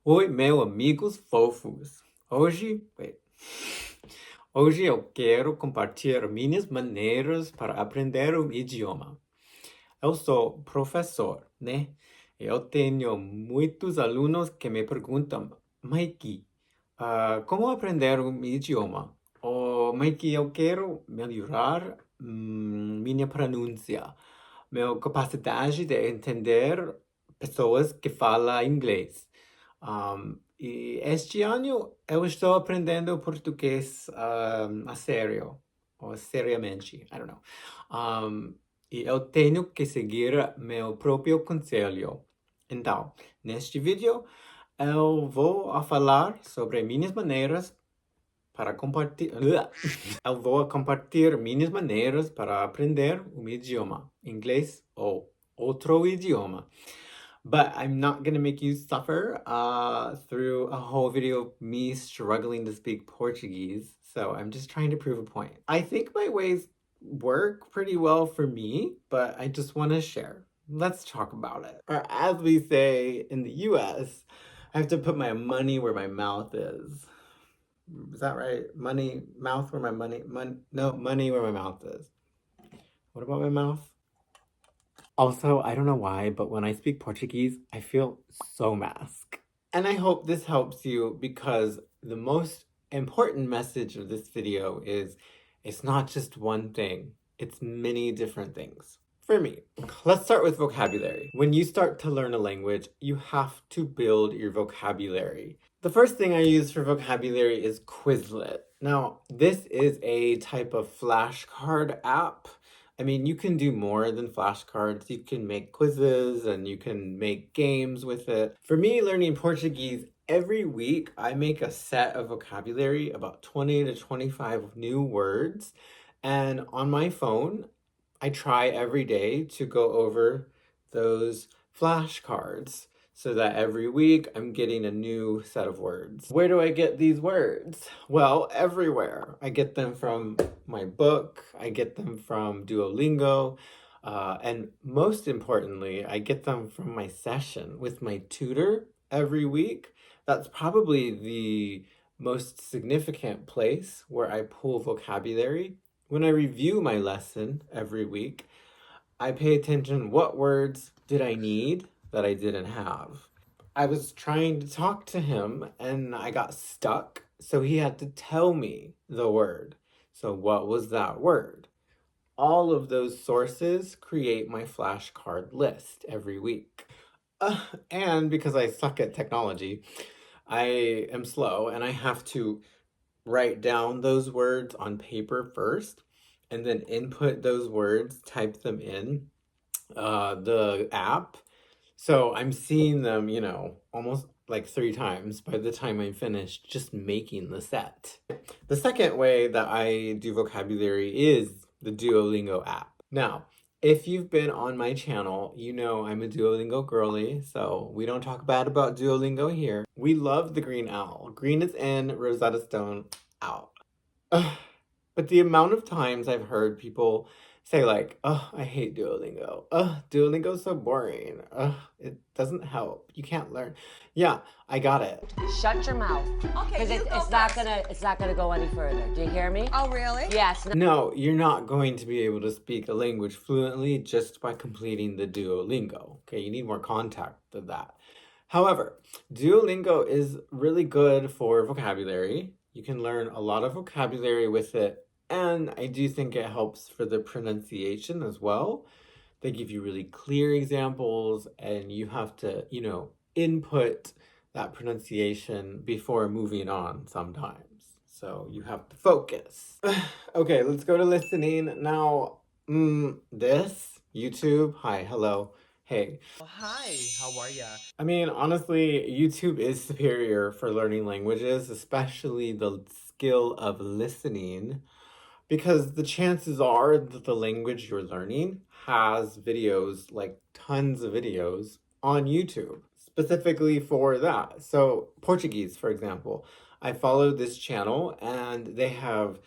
Oi, meus amigos fofos. Hoje eu quero compartilhar minhas maneiras para aprender um idioma. Eu sou professor, né? Eu tenho muitos alunos que me perguntam, Mikey, como aprender um idioma? Ou, Mikey, eu quero melhorar minha pronúncia, minha capacidade de entender pessoas que falam inglês. E este ano eu estou aprendendo português a sério, ou seriamente, I don't know. E eu tenho que seguir meu próprio conselho. Então, neste vídeo, eu vou a falar sobre minhas maneiras para compartilhar. Eu vou compartilhar minhas maneiras para aprender um idioma, inglês ou outro idioma. But I'm not gonna make you suffer through a whole video of me struggling to speak Portuguese. So I'm just trying to prove a point. I think my ways work pretty well for me, but I just want to share. Let's talk about it. Or as we say in the US, I have to put my money where my mouth is. Is that right? Mouth where my money, money where my mouth is. What about my mouth? Also, I don't know why, but when I speak Portuguese, I feel so mask. And I hope this helps you because the most important message of this video is it's not just one thing, it's many different things. For me, let's start with vocabulary. When you start to learn a language, you have to build your vocabulary. The first thing I use for vocabulary is Quizlet. Now, this is a type of flashcard app. I mean, you can do more than flashcards. You can make quizzes and you can make games with it. For me, learning Portuguese, every week I make a set of vocabulary, about 20 to 25 new words. And on my phone, I try every day to go over those flashcards so that every week I'm getting a new set of words. Where do I get these words? Well, everywhere. I get them from my book, I get them from Duolingo, and most importantly, I get them from my session with my tutor every week. That's probably the most significant place where I pull vocabulary. When I review my lesson every week, I pay attention what words did I need that I didn't have. I was trying to talk to him and I got stuck, so he had to tell me the word. So what was that word? All of those sources create my flashcard list every week. And because I suck at technology, I am slow and I have to write down those words on paper first and then input those words, type them in the app. So I'm seeing them, almost like 3 times by the time I'm finished just making the set. The second way that I do vocabulary is the Duolingo app. Now, if you've been on my channel, you know I'm a Duolingo girly, so we don't talk bad about Duolingo here. We love the green owl. Green is in, Rosetta Stone out. But the amount of times I've heard people say like, oh, I hate Duolingo. Duolingo's so boring. It doesn't help. You can't learn. Yeah, I got it. Shut your mouth. Okay, Because it's not gonna go any further. Do you hear me? Oh, really? Yes. No, you're not going to be able to speak a language fluently just by completing the Duolingo. Okay, you need more contact than that. However, Duolingo is really good for vocabulary. You can learn a lot of vocabulary with it, and I do think it helps for the pronunciation as well. They give you really clear examples, and you have to, input that pronunciation before moving on sometimes. So you have to focus. Okay, let's go to listening. Now, this, YouTube, hi, hello, hey. Hi, how are ya? I mean, honestly, YouTube is superior for learning languages, especially the skill of listening, because the chances are that the language you're learning has videos, like tons of videos, on YouTube, specifically for that. So Portuguese, for example, I follow this channel and they have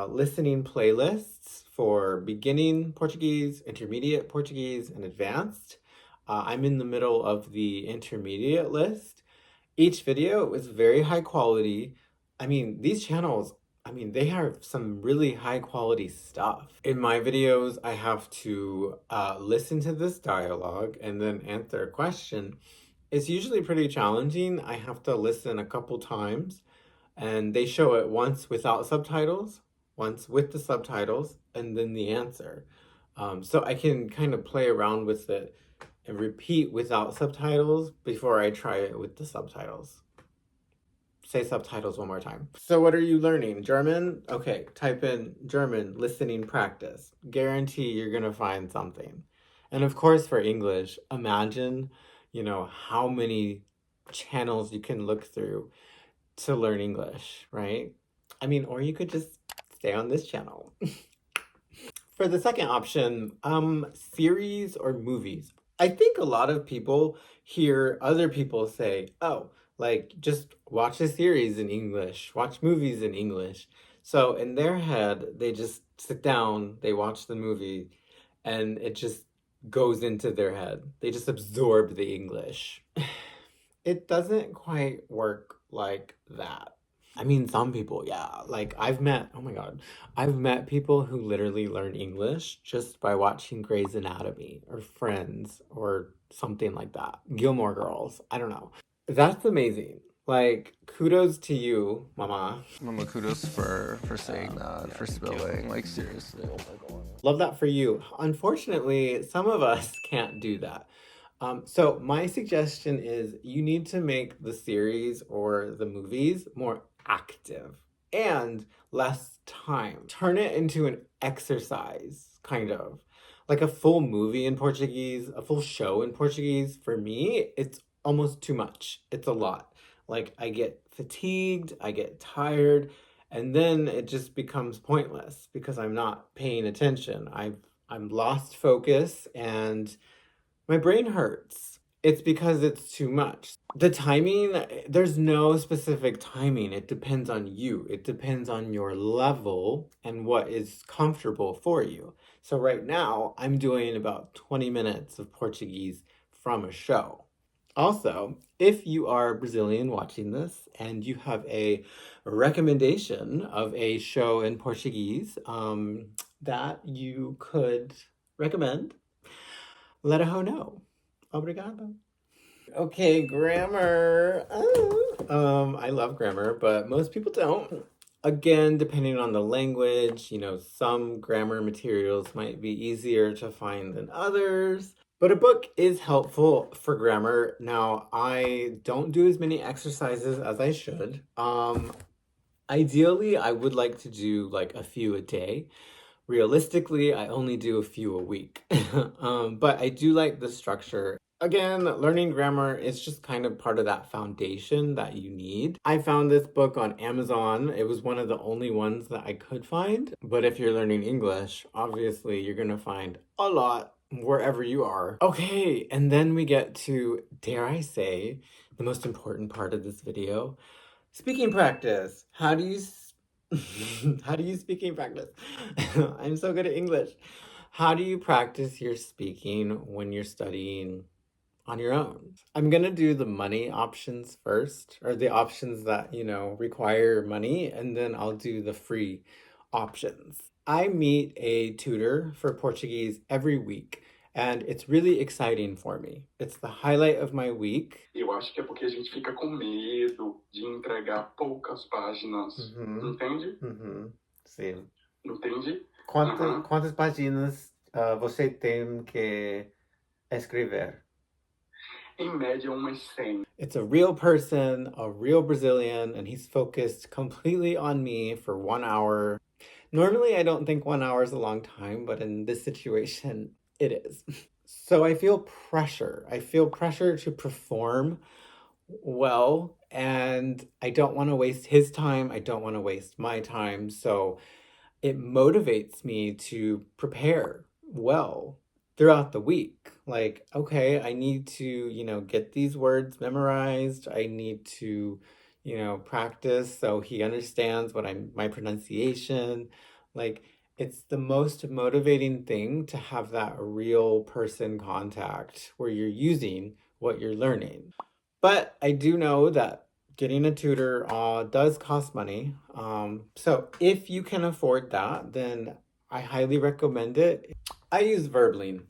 listening playlists for beginning Portuguese, intermediate Portuguese, and advanced. I'm in the middle of the intermediate list, Each video is very high quality. I mean, these channels, I mean, they have some really high quality stuff. In my videos, I have to listen to this dialogue and then answer a question. It's usually pretty challenging. I have to listen a couple times, and they show it once without subtitles, once with the subtitles, and then the answer. So I can kind of play around with it and repeat without subtitles before I try it with the subtitles. Say subtitles one more time. So what are you learning? German? Okay, type in German listening practice. Guarantee you're gonna find something. And of course for English, imagine, how many channels you can look through to learn English, right? I mean, or you could just stay on this channel. For the second option, series or movies. I think a lot of people hear other people say, oh, like just watch a series in English, watch movies in English. So in their head, they just sit down, they watch the movie, and it just goes into their head. They just absorb the English. It doesn't quite work like that. I mean, some people, yeah. Like oh my God, I've met people who literally learn English just by watching Grey's Anatomy or Friends or something like that. Gilmore Girls, I don't know. That's amazing. Like, kudos to you, Mama. Mama, kudos for saying that, for spilling. Like, seriously, oh my God. Love that for you. Unfortunately, some of us can't do that. So my suggestion is you need to make the series or the movies more active and less time. Turn it into an exercise, kind of. Like a full movie in Portuguese, a full show in Portuguese, for me, it's almost too much. It's a lot. Like I get fatigued, I get tired, and then it just becomes pointless because I'm not paying attention. I'm lost focus and my brain hurts. It's because it's too much. The timing, there's no specific timing. It depends on you. It depends on your level and what is comfortable for you. So right now, I'm doing about 20 minutes of Portuguese from a show. Also, if you are Brazilian watching this and you have a recommendation of a show in Portuguese that you could recommend, let a hoe know. Obrigado. Okay, grammar. I love grammar, but most people don't. Again, depending on the language, some grammar materials might be easier to find than others. But a book is helpful for grammar. Now, I don't do as many exercises as I should. Ideally, I would like to do like a few a day. Realistically, I only do a few a week. But I do like the structure. Again, learning grammar is just kind of part of that foundation that you need. I found this book on Amazon. It was one of the only ones that I could find. But if you're learning English, obviously you're going to find a lot wherever you are. Okay, and then we get to, dare I say, the most important part of this video. Speaking practice. How do you how do you speaking practice? I'm so good at English. How do you practice your speaking when you're studying on your own? I'm gonna do the money options first, or the options that, require money, and then I'll do the free options. I meet a tutor for Portuguese every week, and it's really exciting for me. It's the highlight of my week. Eu acho que é porque a gente fica com medo de entregar poucas páginas. Entende? Sim. Entende? Quantas páginas você tem que escrever? Em média, umas 100. It's a real person, a real Brazilian, and he's focused completely on me for 1 hour. Normally, I don't think 1 hour is a long time, but in this situation, it is. So I feel pressure. I feel pressure to perform well, and I don't want to waste his time. I don't want to waste my time. So it motivates me to prepare well throughout the week. Like, okay, I need to, get these words memorized. I need to, practice so he understands my pronunciation. Like, it's the most motivating thing to have that real person contact where you're using what you're learning. But I do know that getting a tutor does cost money. So if you can afford that, then I highly recommend it. I use Verbling.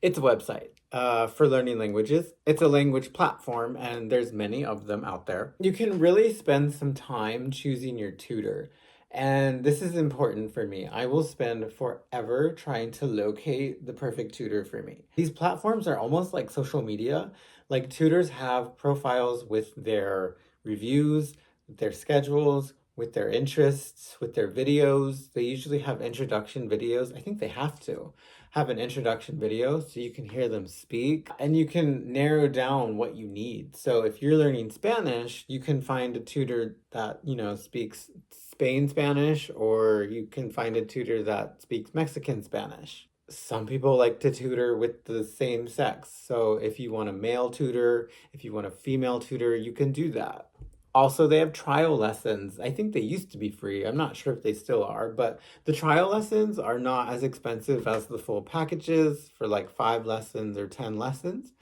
It's a website for learning languages. It's a language platform, and there's many of them out there. You can really spend some time choosing your tutor. And this is important for me. I will spend forever trying to locate the perfect tutor for me. These platforms are almost like social media. Like tutors have profiles with their reviews, their schedules, with their interests, with their videos. They usually have introduction videos. I think they have an introduction video so you can hear them speak and you can narrow down what you need. So if you're learning Spanish, you can find a tutor that, speaks Spain Spanish, or you can find a tutor that speaks Mexican Spanish. Some people like to tutor with the same sex. So if you want a male tutor, if you want a female tutor, you can do that. Also, they have trial lessons. I think they used to be free. I'm not sure if they still are, but the trial lessons are not as expensive as the full packages for like 5 lessons or 10 lessons.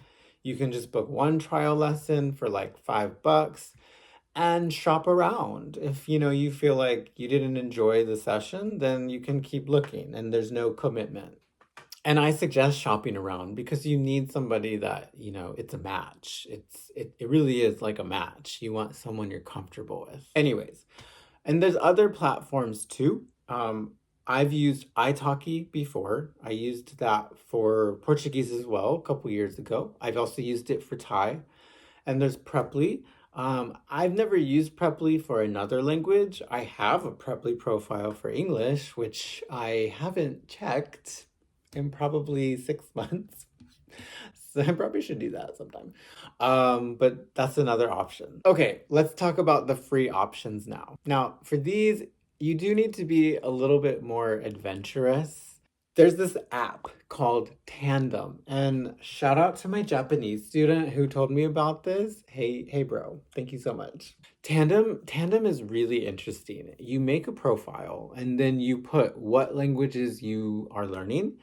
You can just book one trial lesson for like $5 and shop around. If you feel like you didn't enjoy the session, then you can keep looking and there's no commitment. And I suggest shopping around because you need somebody that, it's a match. It really is like a match. You want someone you're comfortable with. Anyways, and there's other platforms too. I've used italki before. I used that for Portuguese as well a couple years ago. I've also used it for Thai. And there's Preply. I've never used Preply for another language. I have a Preply profile for English, which I haven't checked in probably 6 months. So I probably should do that sometime. But that's another option. Okay, let's talk about the free options now. Now, for these, you do need to be a little bit more adventurous. There's this app called Tandem, and shout out to my Japanese student who told me about this. Hey bro, thank you so much. Tandem is really interesting. You make a profile and then you put what languages you are learning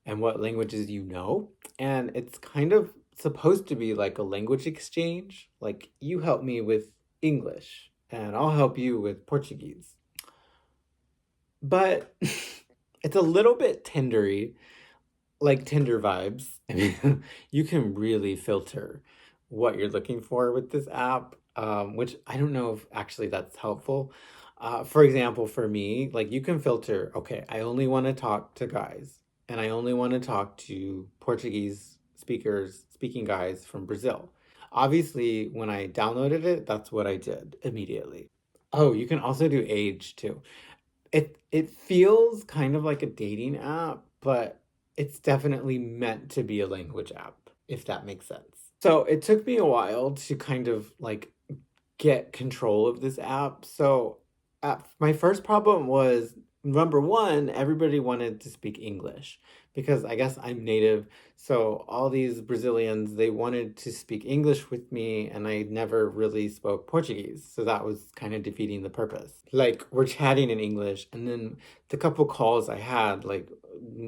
and what languages you know, and it's kind of supposed to be like a language exchange. Like you help me with English and I'll help you with Portuguese. But it's a little bit Tindery, like Tinder vibes. I mean, you can really filter what you're looking for with this app, which I don't know if actually that's helpful. For example, for me, like you can filter, okay, I only want to talk to guys and I only want to talk to Portuguese speaking guys from Brazil. Obviously, when I downloaded it, that's what I did immediately. Oh, you can also do age too. It feels kind of like a dating app, but it's definitely meant to be a language app, if that makes sense. So it took me a while to kind of like get control of this app. So my first problem was number one, everybody wanted to speak English because I guess I'm native. So all these Brazilians, they wanted to speak English with me and I never really spoke Portuguese. So that was kind of defeating the purpose. Like we're chatting in English and then the couple calls I had, like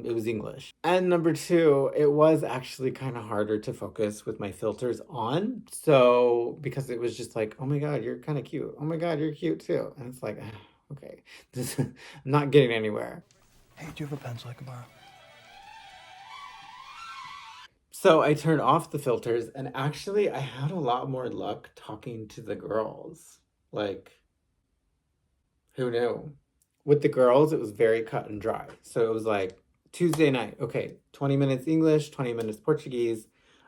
it was English. And number two, it was actually kind of harder to focus with my filters on. So because it was just like, oh my God, you're kind of cute. Oh my God, you're cute too. And it's like, okay, I'm not getting anywhere. Hey, do you have a pencil I can borrow? So I turned off the filters and actually I had a lot more luck talking to the girls. Like, who knew? With the girls, it was very cut and dry. So it was like Tuesday night, okay, 20 minutes English, 20 minutes Portuguese.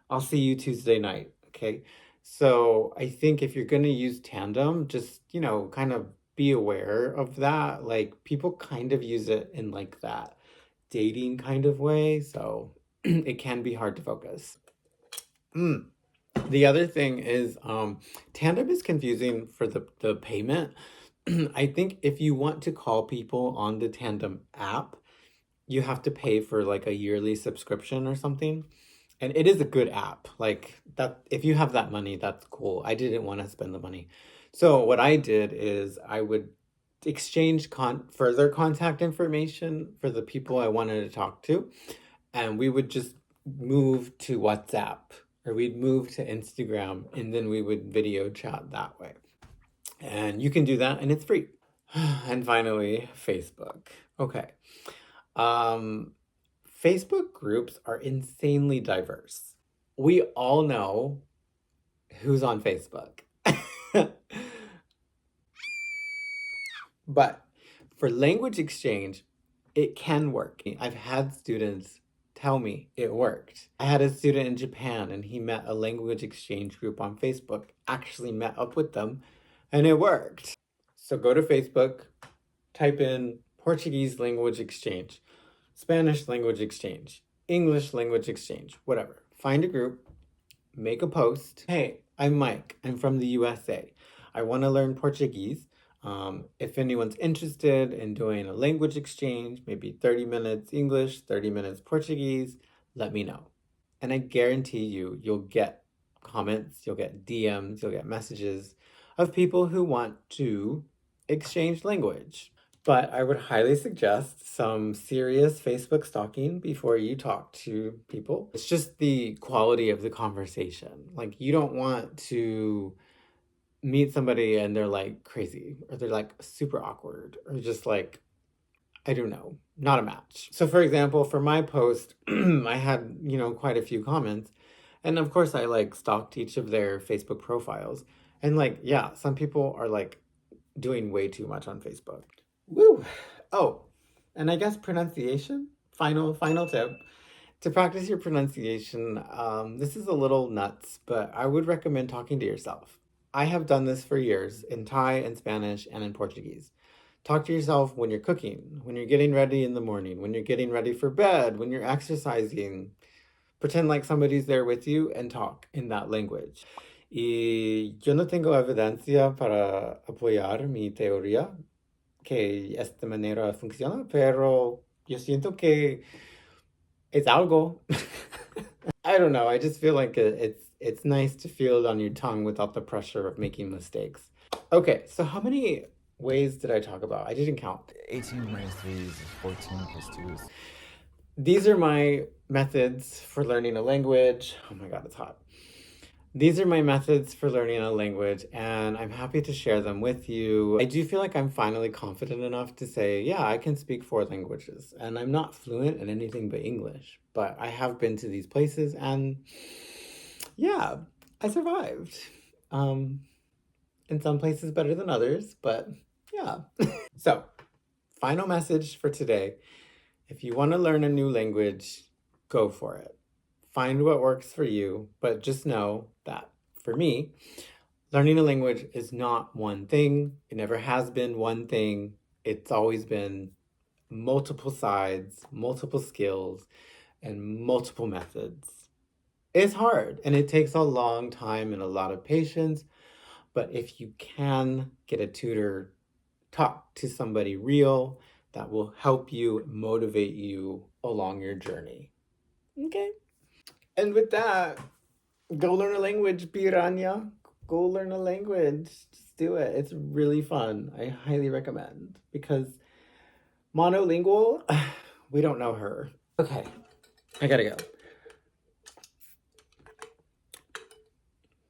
I'll see you Tuesday night, okay? So I think if you're going to use Tandem, just, kind of be aware of that. Like people kind of use it in like that dating kind of way. So it can be hard to focus. The other thing is Tandem is confusing for the payment. I think if you want to call people on the Tandem app, you have to pay for like a yearly subscription or something. And it is a good app. Like that, if you have that money, that's cool. I didn't want to spend the money. So what I did is I would exchange further contact information for the people I wanted to talk to. And we would just move to WhatsApp or we'd move to Instagram, and then we would video chat that way. And you can do that, and it's free. And finally, Facebook. Okay. Facebook groups are insanely diverse. We all know who's on Facebook. But for language exchange, it can work. I've had students tell me it worked. I had a student in Japan and he met a language exchange group on Facebook, actually met up with them, and it worked. So go to Facebook, type in Portuguese language exchange, Spanish language exchange, English language exchange, whatever. Find a group, make a post. Hey, I'm Mike. I'm from the USA. I want to learn Portuguese. If anyone's interested in doing a language exchange, maybe 30 minutes English, 30 minutes Portuguese, let me know. And I guarantee you'll get comments, you'll get DMs, you'll get messages of people who want to exchange language. But I would highly suggest some serious Facebook stalking before you talk to people. It's just the quality of the conversation. Like, you don't want to meet somebody and they're like crazy, or they're like super awkward, or just like, I don't know, not a match. So for example, for my post, I had, quite a few comments. And of course I like stalked each of their Facebook profiles. And like, yeah, some people are like doing way too much on Facebook. Woo! Oh, and I guess pronunciation, final tip. To practice your pronunciation, this is a little nuts, but I would recommend talking to yourself. I have done this for years in Thai and Spanish and in Portuguese. Talk to yourself when you're cooking, when you're getting ready in the morning, when you're getting ready for bed, when you're exercising. Pretend like somebody's there with you and talk in that language. Y yo no tengo evidencia para apoyar mi teoría que esta manera funciona, pero yo siento que it's algo. I don't know. I just feel like it's nice to feel it on your tongue without the pressure of making mistakes. Okay, so how many ways did I talk about? I didn't count. 18 minus 3 is 14 plus 2 is... These are my methods for learning a language. Oh my God, it's hot. These are my methods for learning a language, and I'm happy to share them with you. I do feel like I'm finally confident enough to say, yeah, I can speak 4 languages, and I'm not fluent in anything but English, but I have been to these places, and yeah, I survived. In some places better than others, but yeah. So, final message for today. If you want to learn a new language, go for it. Find what works for you, but just know that for me, learning a language is not one thing. It never has been one thing. It's always been multiple sides, multiple skills, and multiple methods. It's hard, and it takes a long time and a lot of patience, but if you can get a tutor, talk to somebody real that will help you, motivate you along your journey. Okay? And with that, go learn a language, piranha. Go learn a language. Just do it. It's really fun. I highly recommend, because monolingual, we don't know her. Okay, I gotta go.